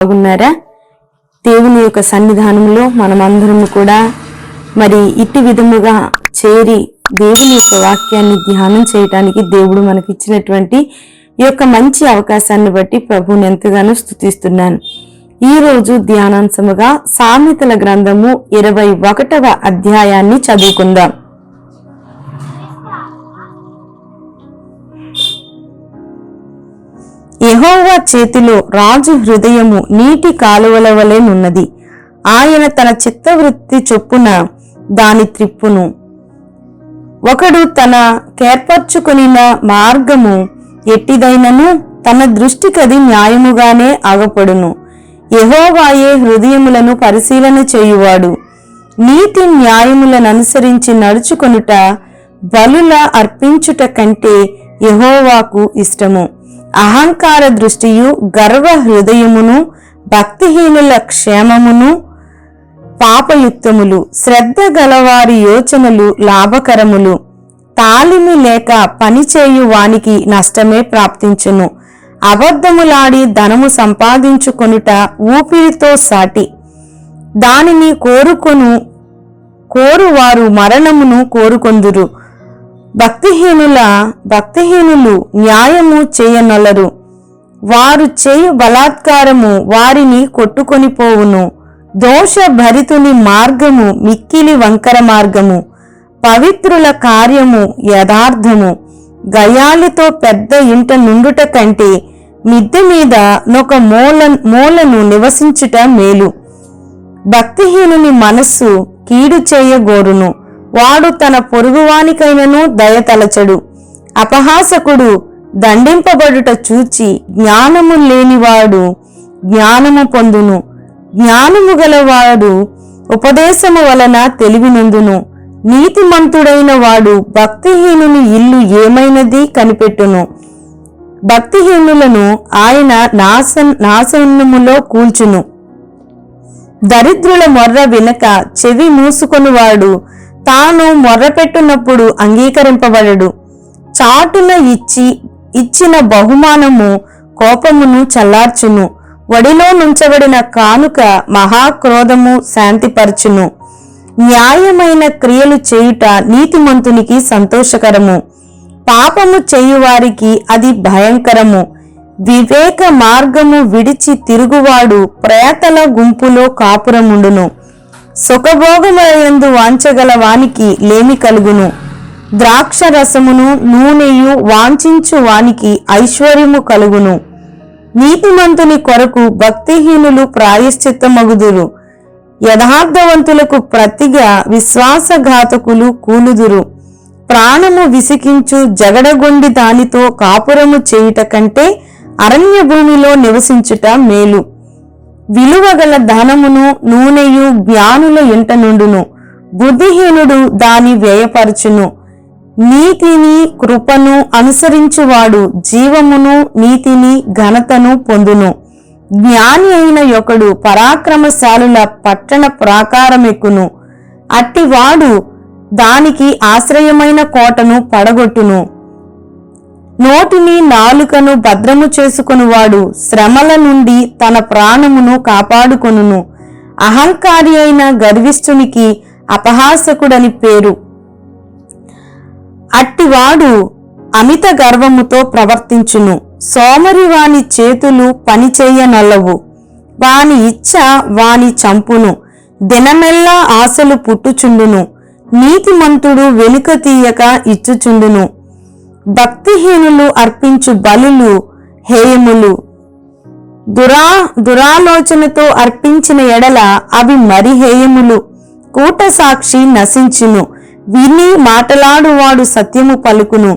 బాగున్నారా? దేవుని యొక్క సన్నిధానంలో మనమందరం కూడా ఇట్టి విధముగా చేరి దేవుని యొక్క వాక్యాన్ని ధ్యానం చేయడానికి దేవుడు మనకి ఇచ్చినటువంటి ఈ యొక్క మంచి అవకాశాన్ని బట్టి ప్రభువుని ఎంతగానో స్తుతిస్తున్నాను. ఈ రోజు ధ్యానాంశముగా సామెతల గ్రంథము 21వ అధ్యాయాన్ని చదువుకుందాం. యెహోవా చేతిలో రాజు హృదయము నీటి కాలువల వలె నున్నది. ఆయన తన చిత్తవృత్తి చొప్పున దాని త్రిప్పును. ఒకడు తన కేర్పర్చుకొనిన మార్గము ఎట్టిదైనను తన దృష్టికది న్యాయముగానే అగపడును. యెహోవాయే హృదయములను పరిశీలన చేయువాడు. నీతి న్యాయములను అనుసరించి నడుచుకొనుట బలుల అర్పించుట కంటే యెహోవాకు ఇష్టము. అహంకార దృష్టియు గర్వ హృదయమును భక్తిహీనుల క్షేమమును పాపయుక్తములు. శ్రద్ధ గలవారి యోచనలు లాభకరములు. తాలిమి లేక పనిచేయు వానికి నష్టమే ప్రాప్తించును. అబద్ధములాడి ధనము సంపాదించుకొనుట ఊపిరితో సాటి. దానిని కోరువారు మరణమును కోరుకొందురు. భక్తిహీనులు న్యాయము చేయనొల్లరు. వారు చేయు బలాత్కారము వారిని కొట్టుకొని పోవును. దోష భరితుని మార్గము మిక్కిలి వంకర మార్గము. పవిత్రుల కార్యము యథార్థము. గయాలితో పెద్ద ఇంట నుండుట కంటే మిద్దె మీద నొక మూలను నివసించుట మేలు. భక్తిహీనుని మనస్సు కీడు చేయగోరును. వాడు తన పొరుగువానికైనను దయతలచడు. అపహాసకుడు దండింపబడుట చూచి జ్ఞానము లేనివాడు జ్ఞానము పొందును. జ్ఞానము గలవాడు ఉపదేశము వలన తెలివినందును. నీతిమంతుడైన వాడు భక్తిహీనుని ఇల్లు ఏమైనది కనిపెట్టును. భక్తిహీనులను ఆయన నాశనములో కూల్చును. దరిద్రుల మొర్ర వినక చెవి మూసుకొనివాడు తాను మొర్రపెట్టునప్పుడు అంగీకరింపబడడు. చాటున ఇచ్చిన బహుమానము కోపమును చల్లార్చును. వడిలో నుంచబడిన కానుక మహాక్రోధము శాంతిపరచును. న్యాయమైన క్రియలు చేయుట నీతిమంతునికి సంతోషకరము. పాపము చేయువారికి అది భయంకరము. వివేక మార్గము విడిచి తిరుగువాడు ప్రేతల గుంపులో కాపురముండును. సుఖభోగములందు వాంచగల వానికి లేమి కలుగును. ద్రాక్ష రసమును నూనెయు వాంఛించు వానికి ఐశ్వర్యము కలుగును. నీతిమంతుని కొరకు భక్తిహీనులు ప్రాయశ్చిత్తమగుదురు. యథార్థవంతులకు ప్రతిగా విశ్వాసఘాతకులు కూలుదురు. ప్రాణము విసికించు జగడగొండి దానితో కాపురము చేయుట కంటే అరణ్య భూమిలో నివసించుట మేలు. విలువగల ధనమును నూనెయు జ్ఞానుల ఇంట నుండును. బుద్ధిహీనుడు దాని వ్యయపరచును. నీతిని కృపను అనుసరించువాడు జీవమును నీతిని ఘనతను పొందును. జ్ఞాని అయిన ఒకడు పరాక్రమశాలుల పట్టణ ప్రాకారమెక్కును. అట్టివాడు దానికి ఆశ్రయమైన కోటను పడగొట్టును. నోటిని నాలుకను భద్రము చేసుకొనువాడు శ్రమల నుండి తన ప్రాణమును కాపాడుకొనును. అహంకారి అయిన గర్విష్ఠునికి అపహాసకుడని పేరు. అట్టివాడు అమిత గర్వముతో ప్రవర్తించును. సోమరి వాని చేతులు పనిచేయనొల్లవు. వాని ఇచ్చ వాని చంపును. దినమెల్లా ఆశలు పుట్టుచుండును. నీతిమంతుడు వెనుక తీయక ఇచ్చుచుండును. భక్తిహీనులు అర్పించు బలులు హేయములు. దురాలోచనతో అర్పించిన ఎడల అవి మరి హేయములు. కూట సాక్షి నశించును. విని మాటలాడువాడు సత్యము పలుకును.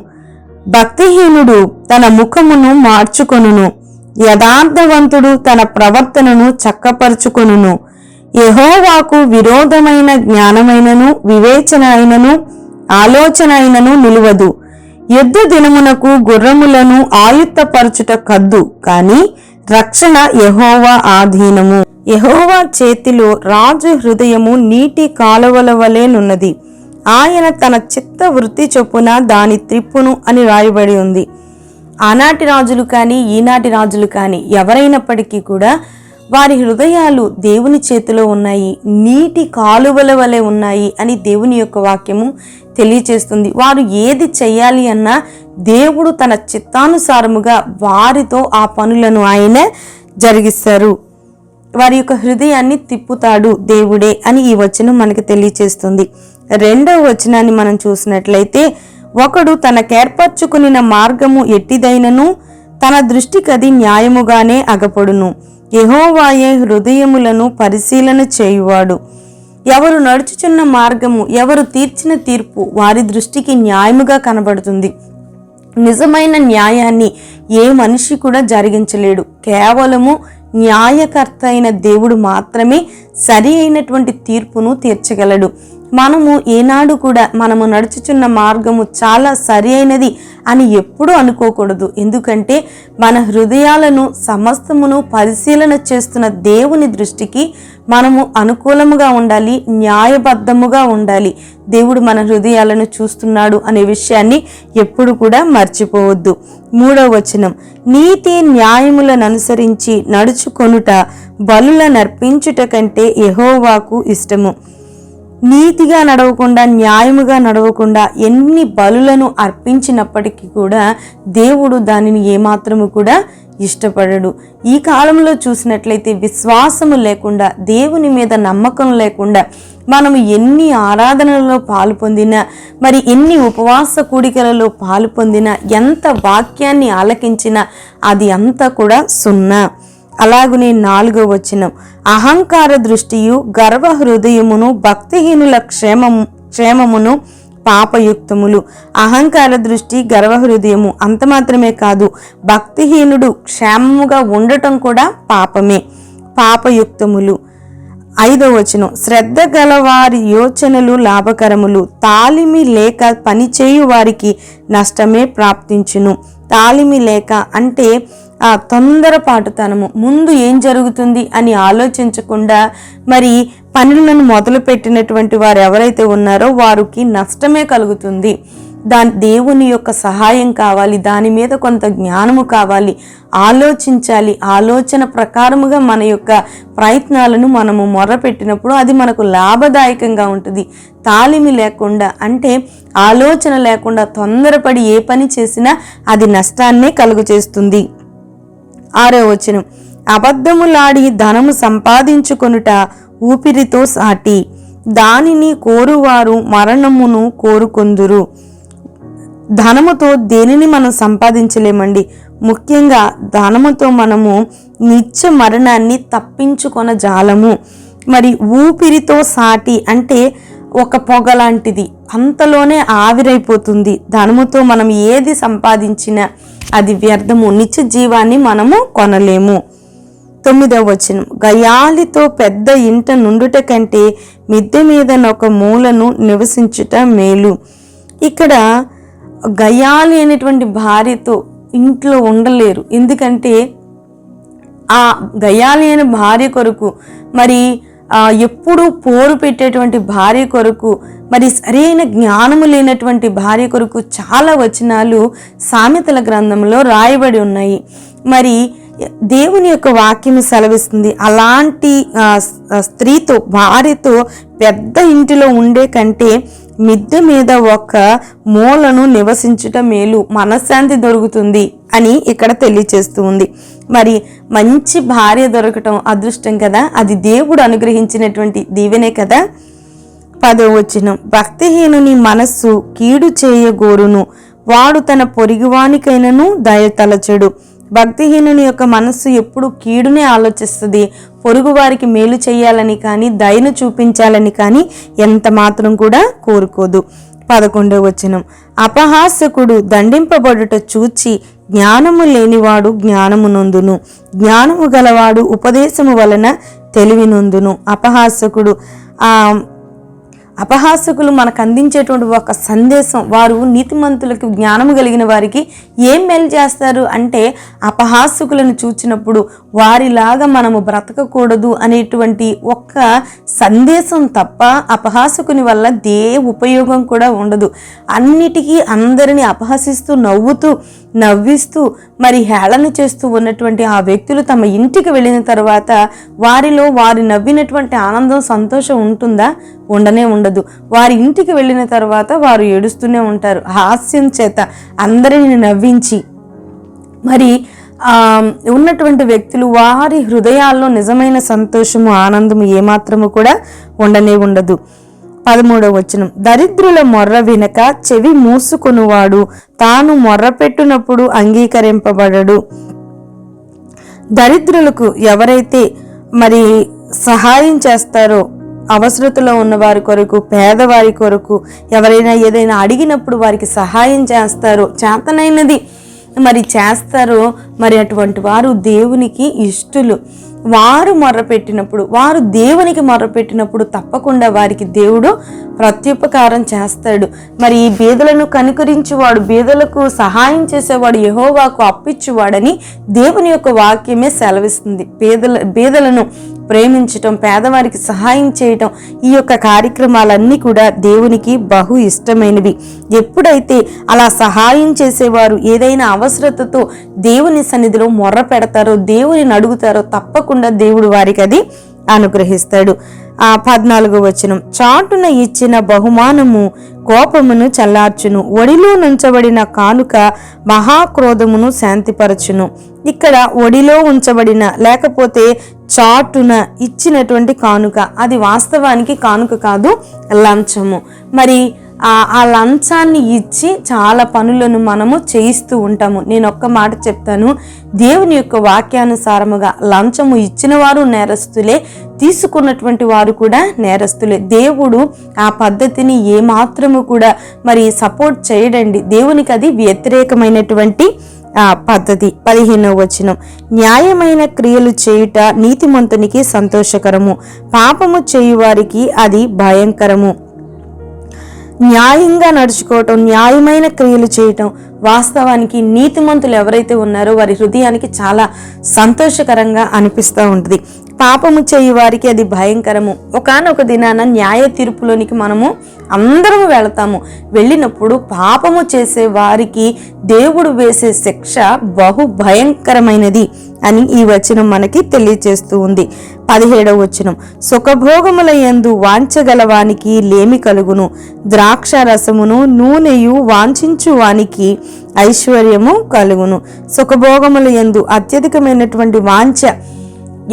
భక్తిహీనుడు తన ముఖమును మార్చుకొనును. యథార్థవంతుడు తన ప్రవర్తనను చక్కపరుచుకొనును. యెహోవాకు విరోధమైన జ్ఞానమైనను వివేచన అయినను ఆలోచన అయినను నిలువదు. యుద్ధ దినమునకు గుర్రములను ఆయుత్తపరచుట కద్దు, కాని రక్షణ యెహోవా ఆధీనము. యెహోవా చేతిలో రాజు హృదయము నీటి కాలువల వలె నున్నది. ఆయన తన చిత్త వృత్తి చొప్పున దాని త్రిప్పును అని రాయబడి ఉంది. ఆనాటి రాజులు కానీ ఈనాటి రాజులు కానీ ఎవరైనప్పటికీ కూడా వారి హృదయాలు దేవుని చేతిలో ఉన్నాయి, నీటి కాలువల వలె ఉన్నాయి అని దేవుని యొక్క వాక్యము తెలియచేస్తుంది. వారు ఏది చెయ్యాలి అన్నా దేవుడు తన చిత్తానుసారముగా వారితో ఆ పనులను ఆయన జరిగిస్తారు. వారి యొక్క హృదయాన్ని తిప్పుతాడు దేవుడే అని ఈ వచనం మనకి తెలియచేస్తుంది. రెండవ వచనాన్ని మనం చూసినట్లయితే, ఒకడు తనకేర్పరచుకునిన మార్గము ఎట్టిదైనను తన దృష్టికది న్యాయముగానే అగపడును. యెహోవాయే హృదయములను పరిశీలన చేయువాడు. ఎవరు నడుచుచున్న మార్గము, ఎవరు తీర్చిన తీర్పు వారి దృష్టికి న్యాయముగా కనబడుతుంది. నిజమైన న్యాయాన్ని ఏ మనిషి కూడా జరిగించలేడు. కేవలము న్యాయకర్త అయిన దేవుడు మాత్రమే సరి అయినటువంటి తీర్పును తీర్చగలడు. మనము ఏనాడు కూడా మనము నడుచుచున్న మార్గము చాలా సరి అయినది అని ఎప్పుడూ అనుకోకూడదు. ఎందుకంటే మన హృదయాలను సమస్తమును పరిశీలన చేస్తున్న దేవుని దృష్టికి మనము అనుకూలముగా ఉండాలి, న్యాయబద్ధముగా ఉండాలి. దేవుడు మన హృదయాలను చూస్తున్నాడు అనే విషయాన్ని ఎప్పుడు కూడా మర్చిపోవద్దు. 3వ వచనం, నీతి న్యాయములను అనుసరించి నడుచుకొనుట బలులనర్పించుట కంటే యెహోవాకు ఇష్టము. నీతిగా నడవకుండా, న్యాయముగా నడవకుండా ఎన్ని బలులను అర్పించినప్పటికీ కూడా దేవుడు దానిని ఏమాత్రము కూడా ఇష్టపడడు. ఈ కాలంలో చూసినట్లయితే విశ్వాసము లేకుండా, దేవుని మీద నమ్మకం లేకుండా మనము ఎన్ని ఆరాధనలలో పాలు పొందినా, మరి ఎన్ని ఉపవాస కూడికలలో పాలు పొందినా, ఎంత వాక్యాన్ని ఆలకించినా అది అంతా కూడా సున్నా. అలాగునే 4వ వచనం, అహంకార దృష్టియు గర్వ హృదయమును భక్తిహీనుల క్షేమమును పాపయుక్తములు. అహంకార దృష్టి, గర్వ హృదయము అంత మాత్రమే కాదు, భక్తిహీనుడు క్షేమముగా ఉండటం కూడా పాపమే, పాపయుక్తములు. 5వ వచనం, శ్రద్ధ గల వారి యోచనలు లాభకరములు, తాలిమి లేక పనిచేయు వారికి నష్టమే ప్రాప్తించును. తాలిమి లేక అంటే ఆ తొందరపాటుతనము, ముందు ఏం జరుగుతుంది అని ఆలోచించకుండా మరి పనులను మొదలు పెట్టినటువంటి వారు ఎవరైతే ఉన్నారో వారికి నష్టమే కలుగుతుంది. దేవుని యొక్క సహాయం కావాలి, దాని మీద కొంత జ్ఞానము కావాలి, ఆలోచించాలి. ఆలోచన ప్రకారముగా మన యొక్క ప్రయత్నాలను మనము మొర్రపెట్టినప్పుడు అది మనకు లాభదాయకంగా ఉంటుంది. తాలిమి లేకుండా అంటే ఆలోచన లేకుండా తొందరపడి ఏ పని చేసినా అది నష్టాన్నే కలుగు చేస్తుంది. 6వ వచనం, అబద్ధములాడి ధనము సంపాదించుకొనుట ఊపిరితో సాటి, దానిని కోరువారు మరణమును కోరుకొందురు. ధనముతో దేనిని మనం సంపాదించలేమండి. ముఖ్యంగా ధనముతో మనము నిత్య మరణాన్ని తప్పించుకొన జాలము. మరి ఊపిరితో సాటి అంటే ఒక పొగ లాంటిది, అంతలోనే ఆవిరైపోతుంది. ధనముతో మనం ఏది సంపాదించినా అది వ్యర్థము, నిత్య జీవాన్ని మనము కొనలేము. 9వ వచనం, గయాలితో పెద్ద ఇంట నుండుట కంటే మిద్దె మీదనొక మూలను నివసించుట మేలు. ఇక్కడ గయాలి అనేటువంటి భార్యతో ఇంట్లో ఉండలేరు. ఎందుకంటే ఆ గయాలి అనే భార్య కొరకు, మరి ఎప్పుడూ పోరు పెట్టేటువంటి భార్య కొరకు, మరి సరైన జ్ఞానము లేనటువంటి భార్య కొరకు చాలా వచనాలు సామెతల గ్రంథంలో రాయబడి ఉన్నాయి. మరి దేవుని యొక్క వాక్యం సెలవిస్తుంది, అలాంటి స్త్రీతో, భార్యతో పెద్ద ఇంటిలో ఉండే కంటే మిద్దె మీద ఒక మూలను నివసించుట మేలు, మనశ్శాంతి దొరుకుతుంది అని ఇక్కడ తెలియచేస్తూ ఉంది. మరి మంచి భార్య దొరకటం అదృష్టం కదా, అది దేవుడు అనుగ్రహించినటువంటి దీవెనే కదా. 10వ వచనం, భక్తిహీనుని మనస్సు కీడు చేయగోరును, వాడు తన పొరుగువానికైనను దయతలచెడు. భక్తిహీనుని యొక్క మనస్సు ఎప్పుడు కీడునే ఆలోచిస్తుంది, పొరుగు వారికి మేలు చేయాలని కానీ, దయను చూపించాలని కానీ ఎంత మాత్రం కూడా కోరుకోదు. 11వ వచనం, అపహాసకుడు దండింపబడుట చూచి జ్ఞానము లేనివాడు జ్ఞానము నొందును, జ్ఞానము గలవాడు ఉపదేశము వలన తెలివి నొందును. అపహాసకులు మనకు అందించేటువంటి ఒక సందేశం, వారు నీతిమంతులకు, జ్ఞానము కలిగిన వారికి ఏం మేలు చేస్తారు అంటే అపహాసకులను చూచినప్పుడు వారిలాగా మనము బ్రతకకూడదు అనేటువంటి ఒక్క సందేశం తప్ప అపహాసకుని వల్ల ఉపయోగం కూడా ఉండదు. అన్నిటికీ అందరినీ అపహసిస్తూ నవ్వుతూ నవ్విస్తూ మరి హేళన చేస్తూ ఉన్నటువంటి ఆ వ్యక్తులు తమ ఇంటికి వెళ్ళిన తర్వాత వారిలో వారి నవ్వినటువంటి ఆనందం, సంతోషం ఉంటుందా? ఉండనే ఉండదు. వారి ఇంటికి వెళ్ళిన తర్వాత వారు ఏడుస్తూనే ఉంటారు. హాస్యం చేత అందరిని నవ్వించి మరి ఉన్నటువంటి వ్యక్తులు వారి హృదయాల్లో నిజమైన సంతోషము, ఆనందము ఏమాత్రము కూడా ఉండనే ఉండదు. 13వ వచనం, దరిద్రుల మొర్ర వినక చెవి మూసుకొనువాడు తాను మొర్ర పెట్టునప్పుడు అంగీకరింపబడడు. దరిద్రులకు ఎవరైతే మరి సహాయం చేస్తారో, అవసరతలో ఉన్న వారి కొరకు, పేదవారి కొరకు ఎవరైనా ఏదైనా అడిగినప్పుడు వారికి సహాయం చేస్తారో, చేతనైనది మరి చేస్తారో, మరి అటువంటి వారు దేవునికి ఇష్టలు. వారు మొర్రపెట్టినప్పుడు, వారు దేవునికి మొర్రపెట్టినప్పుడు తప్పకుండా వారికి దేవుడు ప్రత్యుపకారం చేస్తాడు. మరి ఈ బీదలను కనుకరించేవాడు, బీదలకు సహాయం చేసేవాడు యెహోవాకు అప్పిచ్చువాడని దేవుని యొక్క వాక్యమే సెలవిస్తుంది. బీదలను ప్రేమించటం, పేదవారికి సహాయం చేయటం, ఈ యొక్క కార్యక్రమాలన్నీ కూడా దేవునికి బహు ఇష్టమైనవి. ఎప్పుడైతే అలా సహాయం చేసేవారు ఏదైనా అవసరతతో దేవుని సన్నిధిలో మొర్ర పెడతారో, దేవుని అడుగుతారో, తప్పకుండా దేవుడు వారికి అది అనుగ్రహిస్తాడు. 14వ వచనం, చాటున ఇచ్చిన బహుమానము కోపమును చల్లార్చును, ఒడిలో నుంచబడిన కానుక మహాక్రోధమును శాంతిపరచును. ఇక్కడ ఒడిలో ఉంచబడిన లేకపోతే చాటున ఇచ్చినటువంటి కానుక, అది వాస్తవానికి కానుక కాదు, లంచము. మరి ఆ లంచాన్ని ఇచ్చి చాలా పనులను మనము చేయిస్తూ ఉంటాము. నేను ఒక్క మాట చెప్తాను, దేవుని యొక్క వాక్యానుసారముగా లంచము ఇచ్చిన వారు నేరస్తులే, తీసుకున్నటువంటి వారు కూడా నేరస్తులే. దేవుడు ఆ పద్ధతిని ఏమాత్రము కూడా మరి సపోర్ట్ చేయడండి. దేవునికి అది వ్యతిరేకమైనటువంటి పద్ధతి. 15వ వచనం, న్యాయమైన క్రియలు చేయుట నీతిమంతునికి సంతోషకరము, పాపము చేయువారికి అది భయంకరము. న్యాయంగా నడుచుకోవటం, న్యాయమైన క్రియలు చేయటం వాస్తవానికి నీతిమంతులు ఎవరైతే ఉన్నారో వారి హృదయానికి చాలా సంతోషకరంగా అనిపిస్తూ ఉంటుంది. పాపము చేయి వారికి అది భయంకరము. ఒకానొక దినాన న్యాయ తీర్పులోనికి మనము అందరము వెళతాము. వెళ్ళినప్పుడు పాపము చేసే వారికి దేవుడు వేసే శిక్ష బహు భయంకరమైనది అని ఈ వచనం మనకి తెలియచేస్తూ ఉంది. 17వ వచనం, సుఖభోగముల యందు వాంఛగలవానికి లేమి కలుగును, ద్రాక్ష రసమును నూనెయు వాంఛించు వానికి ఐశ్వర్యము కలుగును. సుఖభోగముల యందు అత్యధికమైనటువంటి వాంఛ,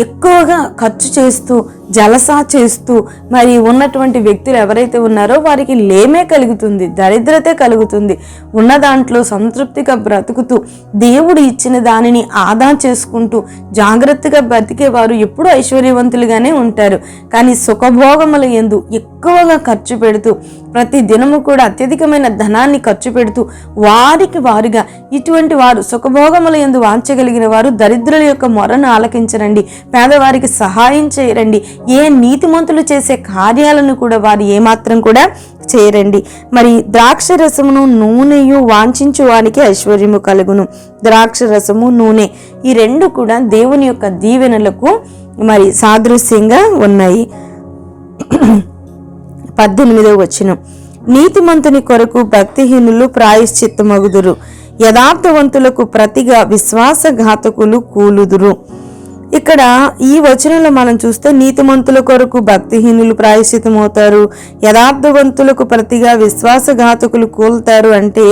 ఎక్కువగా ఖర్చు చేస్తూ జలసా చేస్తూ మరి ఉన్నటువంటి వ్యక్తులు ఎవరైతే ఉన్నారో వారికి లేమే కలుగుతుంది, దరిద్రతే కలుగుతుంది. ఉన్న దాంట్లో సంతృప్తిగా బ్రతుకుతూ దేవుడు ఇచ్చిన దానిని ఆదా చేసుకుంటూ జాగ్రత్తగా బ్రతికేవారు ఎప్పుడూ ఐశ్వర్యవంతులుగానే ఉంటారు. కానీ సుఖభోగముల యందు ఎక్కువగా ఖర్చు పెడుతూ ప్రతి దినము కూడా అత్యధికమైన ధనాన్ని ఖర్చు పెడుతూ వారికి వారుగా ఇటువంటి వారు సుఖభోగముల యందు వాంచగలిగిన వారు దరిద్రుల యొక్క మొరను ఆలకించరండి, పేదవారికి సహాయం చేయరండి, ఏ నీతిమంతులు చేసే కార్యాలను కూడా వారు ఏమాత్రం కూడా చేయరండి. మరి ద్రాక్ష రసమును నూనెయు వాంఛించు వానికి ఐశ్వర్యము కలుగును. ద్రాక్ష రసము, నూనె ఈ రెండు కూడా దేవుని యొక్క దీవెనలకు మరి సాదృశ్యంగా ఉన్నాయి. 18వ వచనం, నీతిమంతుని కొరకు భక్తిహీనులు ప్రాయశ్చిత్తమగుదురు, యథార్థవంతులకు ప్రతిగా విశ్వాసఘాతకులు కూలుదురు. ఇక్కడ ఈ వచనంలో మనం చూస్తే నీతిమంతుల కొరకు భక్తిహీనులు ప్రాయశ్చిత్తమవుతారు, యథార్థవంతులకు ప్రతిగా విశ్వాసఘాతకులు కూలుతారు. అంటే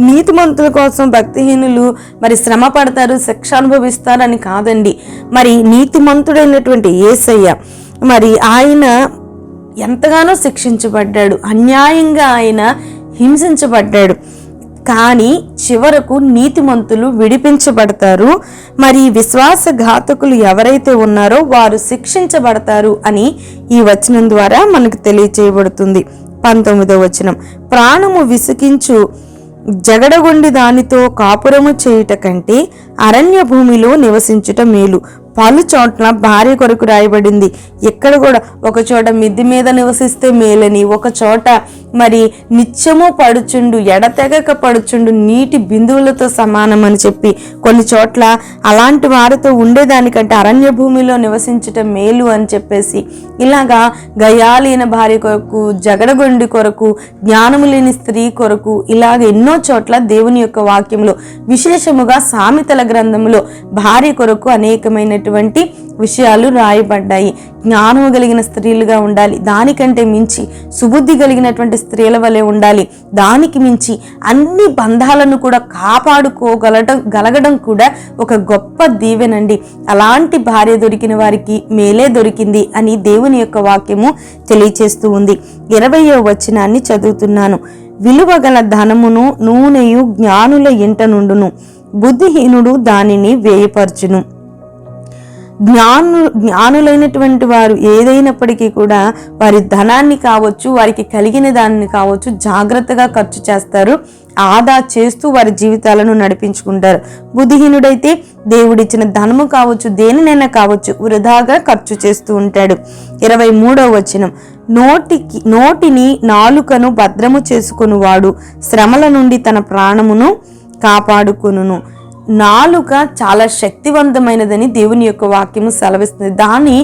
నీతిమంతుల కోసం భక్తిహీనులు మరి శ్రమ పడతారు, శిక్ష అనుభవిస్తారు అని కాదండి. మరి నీతిమంతుడైనటువంటి యేసయ్య మరి ఆయన ఎంతగానో శిక్షించబడ్డాడు, అన్యాయంగా ఆయన హింసించబడ్డాడు. కానీ చివరకు నీతిమంతులు విడిపించబడతారు. మరి విశ్వాసఘాతకులు ఎవరైతే ఉన్నారో వారు శిక్షించబడతారు అని ఈ వచనం ద్వారా మనకు తెలియచేయబడుతుంది. 19వ వచనం, ప్రాణము విసికించు జగడగొండి దానితో కాపురము చేయుట కంటే అరణ్య భూమిలో నివసించుట మేలు, పలు చోట్ల భార్య కొరకు రాయబడింది. ఎక్కడ కూడా ఒక చోట మిద్ది మీద నివసిస్తే మేలని, ఒక చోట మరి నిత్యము పడుచుండు, ఎడతెగక పడుచుండు నీటి బిందువులతో సమానం అని చెప్పి, కొన్ని చోట్ల అలాంటి వారితో ఉండేదానికంటే అరణ్య భూమిలో నివసించటం మేలు అని చెప్పేసి, ఇలాగా గయాలైన భార్య కొరకు, జగడగొండి కొరకు, జ్ఞానము లేని స్త్రీ కొరకు, ఇలాగ ఎన్నో చోట్ల దేవుని యొక్క వాక్యంలో, విశేషముగా సామెతల గ్రంథంలో భార్య కొరకు అనేకమైనటువంటి విషయాలు రాయబడ్డాయి. జ్ఞానము కలిగిన స్త్రీలుగా ఉండాలి, దానికంటే మించి సుబుద్ధి కలిగినటువంటి స్త్రీల వలె ఉండాలి, దానికి మించి అన్ని బంధాలను కూడా కాపాడుకోగలగడం కూడా ఒక గొప్ప దీవెనండి. అలాంటి భార్య దొరికిన వారికి మేలే దొరికింది అని దేవుని యొక్క వాక్యము తెలియచేస్తూ ఉంది. 20వ వచనాన్ని చదువుతున్నాను. విలువగల ధనమును నూనెయు జ్ఞానుల ఇంట నుండును, బుద్ధిహీనుడు దానిని వ్యయపరచును. జ్ఞానులైనటువంటి వారు ఏదైనప్పటికీ కూడా వారి ధనాన్ని కావచ్చు, వారికి కలిగిన దానిని కావచ్చు జాగ్రత్తగా ఖర్చు చేస్తారు, ఆదా చేస్తూ వారి జీవితాలను నడిపించుకుంటారు. బుద్ధిహీనుడైతే దేవుడిచ్చిన ధనము కావచ్చు, దేనినైనా కావచ్చు, వృధాగా ఖర్చు చేస్తూ ఉంటాడు. 23వ వచనం. నోటిని నాలుకను భద్రము చేసుకొనువాడు శ్రమల నుండి తన ప్రాణమును కాపాడుకొనును. నాలుక చాలా శక్తివంతమైనదని దేవుని యొక్క వాక్యము సెలవిస్తుంది. దాన్ని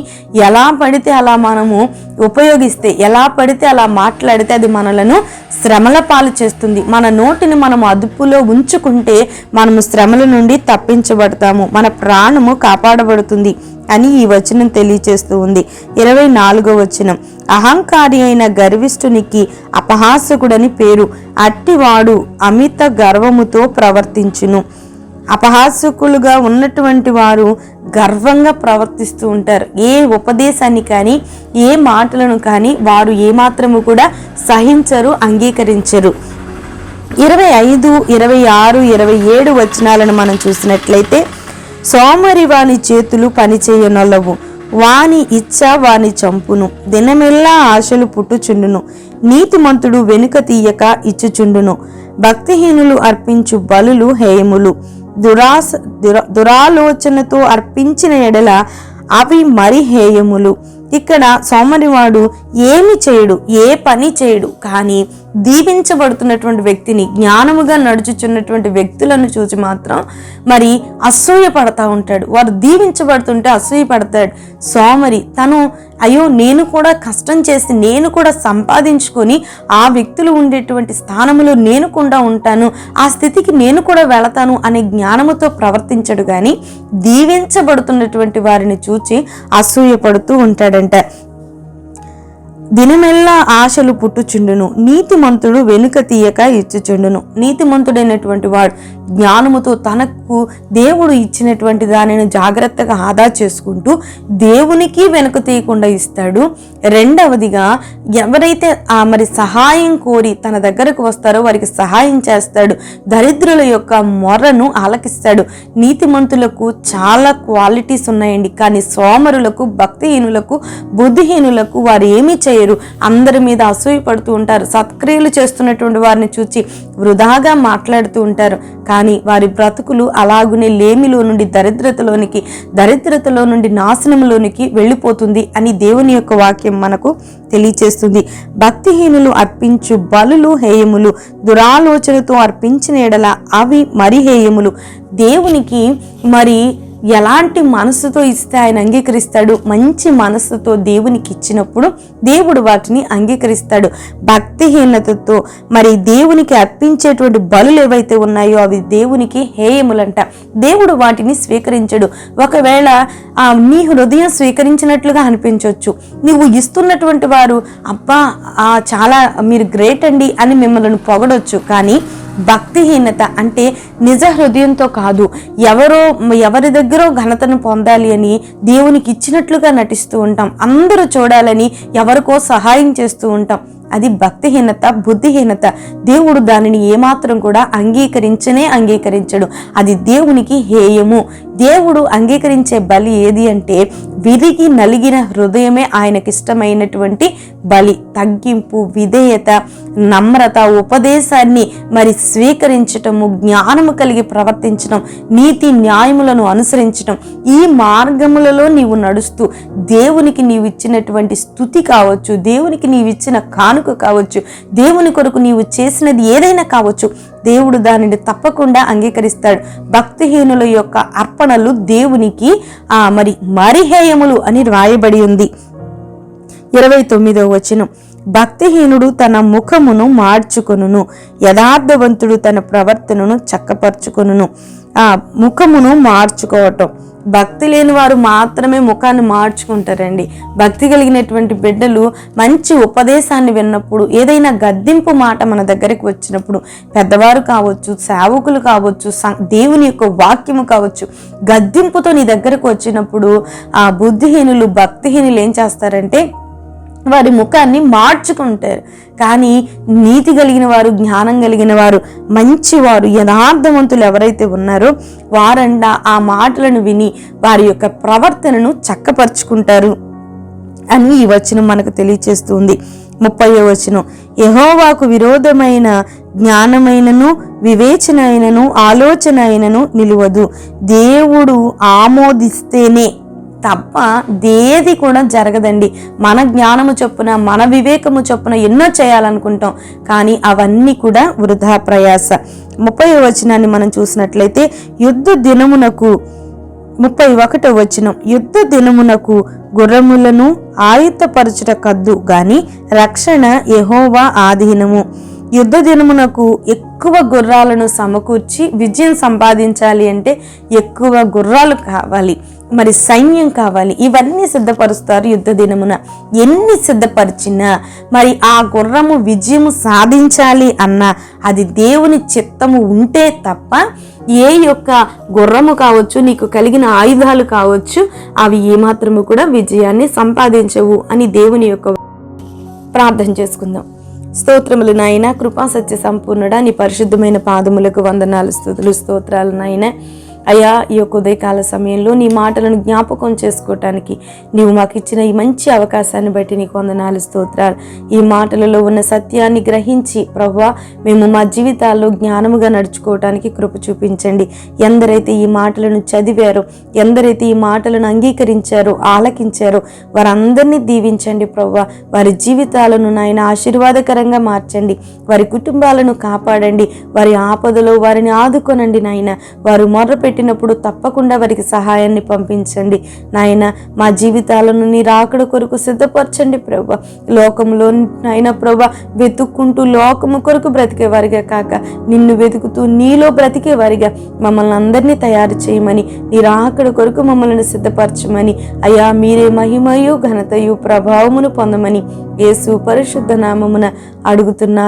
ఎలా పడితే అలా మనము ఉపయోగిస్తే, ఎలా పడితే అలా మాట్లాడితే అది మనలను శ్రమల పాలు చేస్తుంది. మన నోటిని మనం అదుపులో ఉంచుకుంటే మనము శ్రమల నుండి తప్పించబడతాము, మన ప్రాణము కాపాడబడుతుంది అని ఈ వచనం తెలియచేస్తూ ఉంది. 24వ వచనం. అహంకారి అయిన గర్విష్ఠునికి అపహాసకుడని పేరు, అట్టివాడు అమిత గర్వముతో ప్రవర్తించును. అపహాసకులుగా ఉన్నటువంటి వారు గర్వంగా ప్రవర్తిస్తూ ఉంటారు. ఏ ఉపదేశాన్ని కానీ, ఏ మాటలను కానీ వారు ఏమాత్రము కూడా సహించరు, అంగీకరించరు. 25, 26, 27 వచనాలను మనం చూసినట్లయితే, సోమరి వాని చేతులు పనిచేయనొల్లవు, వాని ఇచ్చ వాని చంపును, దినమెల్లా ఆశలు పుట్టుచుండును, నీతిమంతుడు వెనుక తీయక ఇచ్చుచుండును, భక్తిహీనులు అర్పించు బలులు హేయములు, దురాలోచనతో అర్పించిన ఎడల అవి మరి హేయములు. ఇక్కడ సోమరివాడు ఏమి చేయడు, ఏ పని చేయడు, కానీ దీవించబడుతున్నటువంటి వ్యక్తిని, జ్ఞానముగా నడుచుచున్నటువంటి వ్యక్తులను చూసి మాత్రం మరి అసూయ పడతా ఉంటాడు. వారు దీవించబడుతుంటే అసూయ పడతాడు. సోమరి తను అయ్యో నేను కూడా కష్టం చేసి, నేను కూడా సంపాదించుకొని ఆ వ్యక్తులు ఉండేటువంటి స్థానంలో నేను కూడా ఉంటాను, ఆ స్థితికి నేను కూడా వెళతాను అనే జ్ఞానముతో ప్రవర్తించడు, కానీ దీవించబడుతున్నటువంటి వారిని చూచి అసూయ పడుతూ ఉంటాడంట. దినమెల్లా ఆశలు పుట్టుచుండును, నీతిమంతుడు వెనుక తీయక ఇచ్చుచుండును. నీతిమంతుడైనటువంటి వాడు జ్ఞానముతో తనకు దేవుడు ఇచ్చినటువంటి దానిని జాగ్రత్తగా ఆదా చేసుకుంటూ దేవునికి వెనుక తీయకుండా ఇస్తాడు. రెండవదిగా ఎవరైతే మరి సహాయం కోరి తన దగ్గరకు వస్తారో వారికి సహాయం చేస్తాడు. దరిద్రుల యొక్క మొర్రను ఆలకిస్తాడు. నీతిమంతులకు చాలా క్వాలిటీస్ ఉన్నాయండి, కానీ సోమరులకు, భక్తిహీనులకు, బుద్ధిహీనులకు వారు ఏమీ చేయరు. అందరి మీద అసూయ పడుతూ ఉంటారు. సత్క్రియలు చేస్తున్నటువంటి వారిని చూచి వృధాగా మాట్లాడుతూ ఉంటారు, కానీ వారి బ్రతుకులు అలాగునే లేమిలో నుండి దరిద్రతలో నుండి నాశనంలోనికి వెళ్ళిపోతుంది అని దేవుని యొక్క వాక్యం మనకు తెలియచేస్తుంది. భక్తిహీనులు అర్పించు బలులు హేయములు, దురాలోచనతో అర్పించిన ఎడల అవి మరి హేయములు. దేవునికి మరి ఎలాంటి మనస్సుతో ఇస్తే ఆయన అంగీకరిస్తాడు. మంచి మనస్సుతో దేవునికి ఇచ్చినప్పుడు దేవుడు వాటిని అంగీకరిస్తాడు. భక్తిహీనతతో మరి దేవునికి అర్పించేటువంటి బలులు ఏవైతే ఉన్నాయో అవి దేవునికి హేయములంట. దేవుడు వాటిని స్వీకరించడు. ఒకవేళ నీ హృదయం స్వీకరించినట్లుగా అనిపించవచ్చు. నువ్వు ఇస్తున్నటువంటి వారు అబ్బా చాలా మీరు గ్రేట్ అండి అని మిమ్మల్ని పొగడొచ్చు, కానీ భక్తిహీనత అంటే నిజ హృదయంతో కాదు, ఎవరి దగ్గర ఘనతను పొందాలి అని దేవునికి ఇచ్చినట్లుగా నటిస్తూ ఉంటాం. అందరూ చూడాలని ఎవరికో సహాయం చేస్తూ ఉంటాం. అది భక్తిహీనత, బుద్ధిహీనత. దేవుడు దానిని ఏమాత్రం కూడా అంగీకరించడు. అది దేవునికి హేయము. దేవుడు అంగీకరించే బలి ఏది అంటే విరిగి నలిగిన హృదయమే ఆయనకిష్టమైనటువంటి బలి. తగ్గింపు, విధేయత, నమ్రత, ఉపదేశాన్ని మరి స్వీకరించటము, జ్ఞానము కలిగి ప్రవర్తించడం, నీతి న్యాయములను అనుసరించటం, ఈ మార్గములలో నీవు నడుస్తూ దేవునికి నీవు ఇచ్చినటువంటి స్తుతి కావచ్చు, దేవునికి నీవు ఇచ్చిన కానుక కావచ్చు, దేవుని కొరకు నీవు చేసినది ఏదైనా కావచ్చు, దేవుడు దానిని తప్పకుండా అంగీకరిస్తాడు. భక్తిహీనుల యొక్క అర్పణలు దేవునికి మరిహేయములు అని రాయబడి ఉంది. 29వ వచనం, భక్తిహీనుడు తన ముఖమును మార్చుకొనును, యథార్థవంతుడు తన ప్రవర్తనను చక్కపరుచుకొనును. ముఖమును మార్చుకోవటం, భక్తి లేని వారు మాత్రమే ముఖాన్ని మార్చుకుంటారండి. భక్తి కలిగినటువంటి బిడ్డలు మంచి ఉపదేశాన్ని విన్నప్పుడు, ఏదైనా గద్దింపు మాట మన దగ్గరికి వచ్చినప్పుడు, పెద్దవారు కావచ్చు, సేవకులు కావచ్చు, దేవుని యొక్క వాక్యము కావచ్చు, గద్దింపుతో నీ దగ్గరకు వచ్చినప్పుడు ఆ బుద్ధిహీనులు, భక్తిహీనులు ఏం చేస్తారంటే వారి ముఖాన్ని మార్చుకుంటారు. కానీ నీతి కలిగిన వారు, జ్ఞానం కలిగిన వారు, మంచివారు, యథార్థవంతులు ఎవరైతే ఉన్నారో వారంట ఆ మాటలను విని వారి యొక్క ప్రవర్తనను చక్కపరుచుకుంటారు అని ఈ వచనం మనకు తెలియచేస్తుంది. 30వ వచనం, యెహోవాకు విరోధమైన జ్ఞానమైనను వివేచన అయినను ఆలోచన అయినను నిలువదు, దేవుడు ఆమోదిస్తేనే తప్ప దేది కూడా జరగదండి. మన జ్ఞానము చొప్పున, మన వివేకము చొప్పున ఎన్నో చేయాలనుకుంటాం, కానీ అవన్నీ కూడా వృధా ప్రయాస. 30వ వచనాన్ని మనం చూసినట్లయితే, యుద్ధ దినమునకు 31వ వచనం, యుద్ధ దినమునకు గుర్రములను ఆయుధపరచుట కద్దు గాని రక్షణ యెహోవా ఆధీనము. యుద్ధ దినమునకు ఎక్కువ గుర్రాలను సమకూర్చి విజయం సంపాదించాలి అంటే ఎక్కువ గుర్రాలు కావాలి, మరి సైన్యం కావాలి. ఇవన్నీ సిద్ధపరుస్తారు యుద్ధ దినమున. ఎన్ని సిద్ధపరిచినా మరి ఆ గుర్రము విజయము సాధించాలి అన్నా అది దేవుని చిత్తము ఉంటే తప్ప ఏ యొక్క గుర్రము కావచ్చు, నీకు కలిగిన ఆయుధాలు కావచ్చు, అవి ఏమాత్రము కూడా విజయాన్ని సంపాదించవు అని దేవుని యొక్క ప్రార్థన చేసుకుందాం. స్తోత్రములు నాయన, కృపా సత్య సంపూర్ణుడా, నీ పరిశుద్ధమైన పాదములకు వందనాలు, స్తుతులు, స్తోత్రాలు నాయన. అయ్యా, ఈ యొక్క ఉదయకాల సమయంలో నీ మాటలను జ్ఞాపకం చేసుకోవటానికి నీవు మాకు ఇచ్చిన ఈ మంచి అవకాశాన్ని బట్టి నీకు వందనాలు, స్తోత్రాలు. ఈ మాటలలో ఉన్న సత్యాన్ని గ్రహించి ప్రభువా మేము మా జీవితాల్లో జ్ఞానముగా నడుచుకోవటానికి కృప చూపించండి. ఎందరైతే ఈ మాటలను చదివారో, ఎందరైతే ఈ మాటలను అంగీకరించారో, ఆలకించారో వారందరినీ దీవించండి ప్రభువా. వారి జీవితాలను నాయన ఆశీర్వాదకరంగా మార్చండి, వారి కుటుంబాలను కాపాడండి, వారి ఆపదలో వారిని ఆదుకొనండి నాయన. వారు మొర్రపెట్టినప్పుడు తప్పకుండా వారికి సహాయాన్ని పంపించండి నాయన. మా జీవితాలను నీ రాకడ కొరకు సిద్ధపరచండి ప్రభువా. లోకంలో నాయన ప్రభువా వెతుక్కుంటూ లోకము కొరకు బ్రతికేవారిగా కాక నిన్ను వెతుకుతూ నీలో బ్రతికేవారిగా మమ్మల్ని అందరినీ తయారు చేయమని, నీ రాకడ కొరకు మమ్మల్ని సిద్ధపరచమని అయ్యా మీరే మహిమయు ఘనతయు ప్రభావమును పొందమని యేసు పరిశుద్ధ నామమున అడుగుతున్నా.